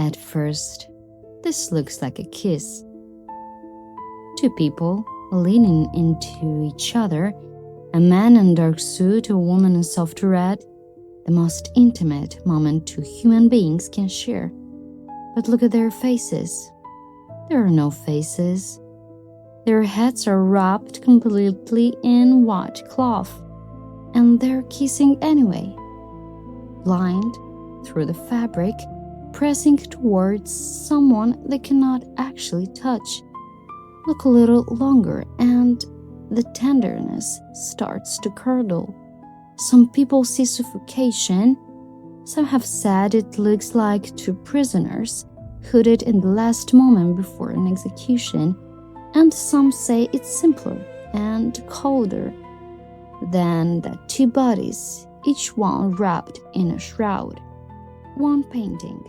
At first, this looks like a kiss. Two people leaning into each other, a man in dark suit, a woman in soft red, the most intimate moment two human beings can share. But look at their faces. There are no faces. Their heads are wrapped completely in white cloth, and they're kissing anyway. Blind, through the fabric, pressing towards someone they cannot actually touch. Look a little longer and the tenderness starts to curdle. Some people see suffocation. Some have said it looks like two prisoners hooded in the last moment before an execution, and some say it's simpler and colder than that two bodies, each one wrapped in a shroud. One painting,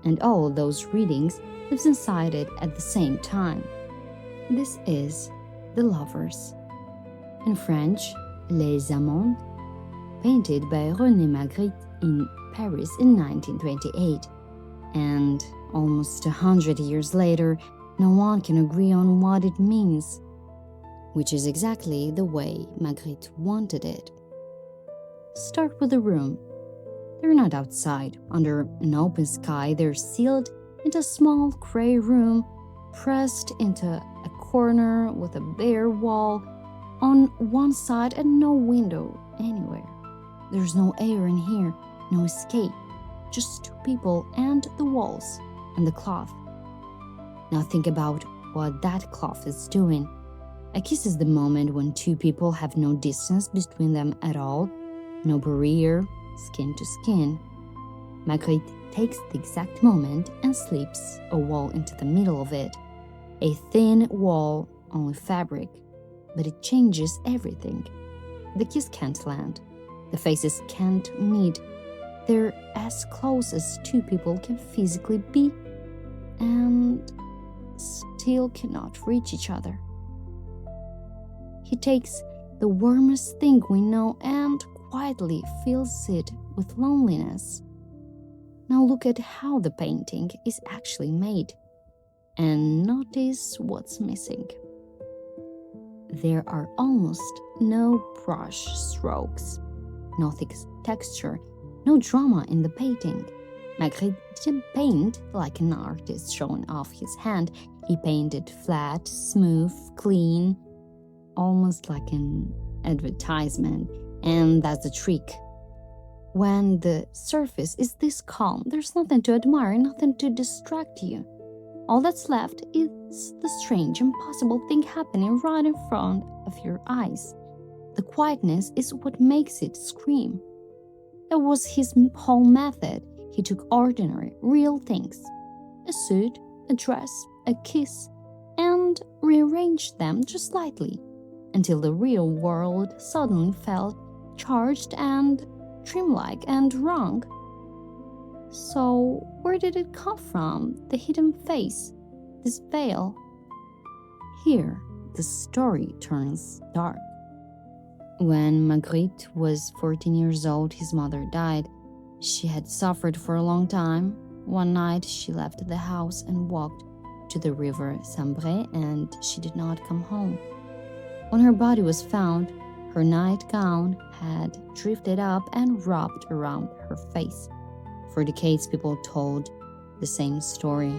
and all those readings lives inside it at the same time. This is The Lovers. In French, Les Amants, painted by René Magritte in Paris in 1928. And almost 100 years later, no one can agree on what it means, which is exactly the way Magritte wanted it. Start with the room. They're not outside, under an open sky. They're sealed into a small gray room, pressed into a corner with a bare wall on one side and no window anywhere. There's no air in here, no escape, just two people and the walls and the cloth. Now think about what that cloth is doing. A kiss is the moment when two people have no distance between them at all, no barrier, skin to skin. Magritte takes the exact moment and slips a wall into the middle of it. A thin wall, only fabric, but it changes everything. The kiss can't land. The faces can't meet. They're as close as two people can physically be, and still cannot reach each other. He takes the warmest thing we know and quietly fills it with loneliness. Now look at how the painting is actually made, and notice what's missing. There are almost no brush strokes, no thick texture, no drama in the painting. Magritte didn't paint like an artist showing off his hand. He painted flat, smooth, clean, almost like an advertisement. And that's the trick. When the surface is this calm, there's nothing to admire, nothing to distract you. All that's left is the strange, impossible thing happening right in front of your eyes. The quietness is what makes it scream. That was his whole method. He took ordinary, real things, a suit, a dress, a kiss, and rearranged them just slightly, until the real world suddenly felt charged and dreamlike and wrong. So where did it come from, the hidden face, this veil? Here, the story turns dark. When Magritte was 14 years old, his mother died. She had suffered for a long time. One night, she left the house and walked to the river Sambre, and she did not come home. When her body was found, her nightgown had drifted up and wrapped around her face. For decades, people told the same story,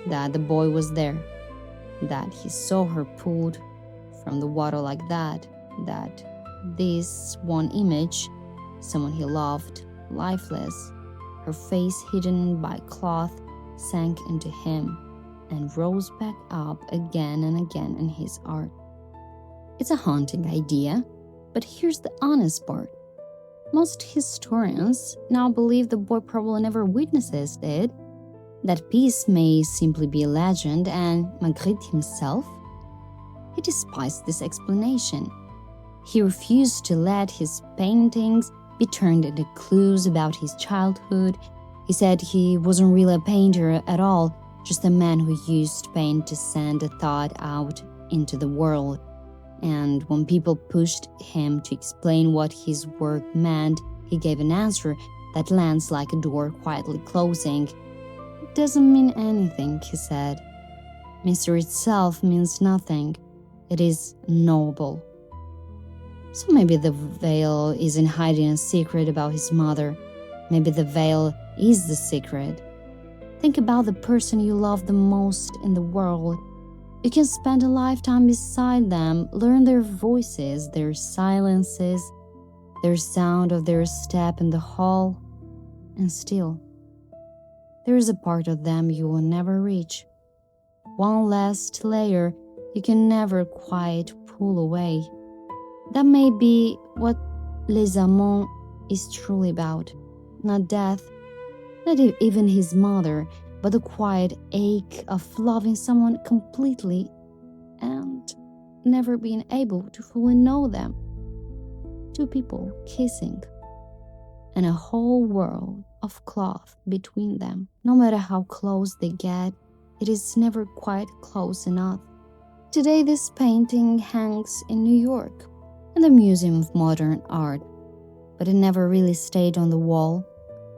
that the boy was there, that he saw her pulled from the water like that this one image, someone he loved, lifeless, her face hidden by cloth, sank into him and rose back up again and again in his art. It's a haunting idea, but here's the honest part. Most historians now believe the boy probably never witnesses it, that piece may simply be a legend, and Magritte himself? He despised this explanation. He refused to let his paintings be turned into clues about his childhood. He said he wasn't really a painter at all, just a man who used paint to send a thought out into the world. And when people pushed him to explain what his work meant, he gave an answer that lands like a door quietly closing. It doesn't mean anything, he said. Mystery itself means nothing. It is knowable. So maybe the veil isn't hiding a secret about his mother. Maybe the veil is the secret. Think about the person you love the most in the world. You can spend a lifetime beside them, learn their voices, their silences, their sound of their step in the hall, and still, there is a part of them you will never reach. One last layer you can never quite pull away. That may be what Les Amants is truly about. Not death, not even his mother, but the quiet ache of loving someone completely and never being able to fully know them. Two people kissing, and a whole world of cloth between them. No matter how close they get, it is never quite close enough. Today, this painting hangs in New York, in the Museum of Modern Art, but it never really stayed on the wall.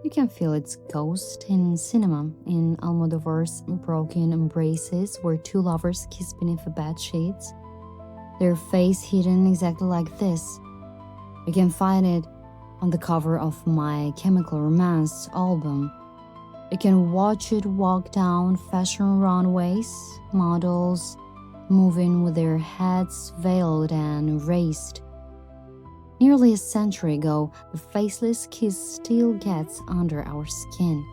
You can feel its ghost in cinema, in Almodovar's Broken Embraces, where two lovers kiss beneath the bed sheets, their face hidden exactly like this. You can find it on the cover of My Chemical Romance album. You can watch it walk down fashion runways, models moving with their heads veiled and raised. Nearly a century ago, the faceless kiss still gets under our skin.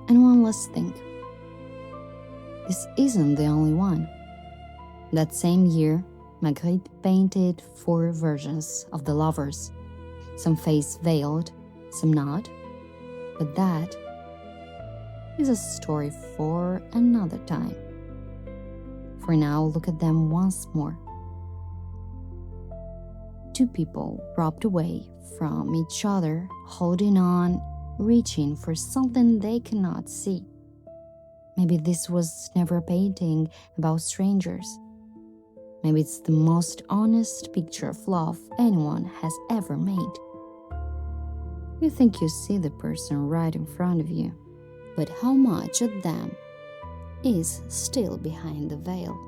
And one last thing. This isn't the only one. That same year, Magritte painted 4 versions of the lovers. Some face veiled, some not. But that is a story for another time. For now, look at them once more. Two people robbed away from each other, holding on, reaching for something they cannot see. Maybe this was never a painting about strangers. Maybe it's the most honest picture of love anyone has ever made. You think you see the person right in front of you, but how much of them is still behind the veil?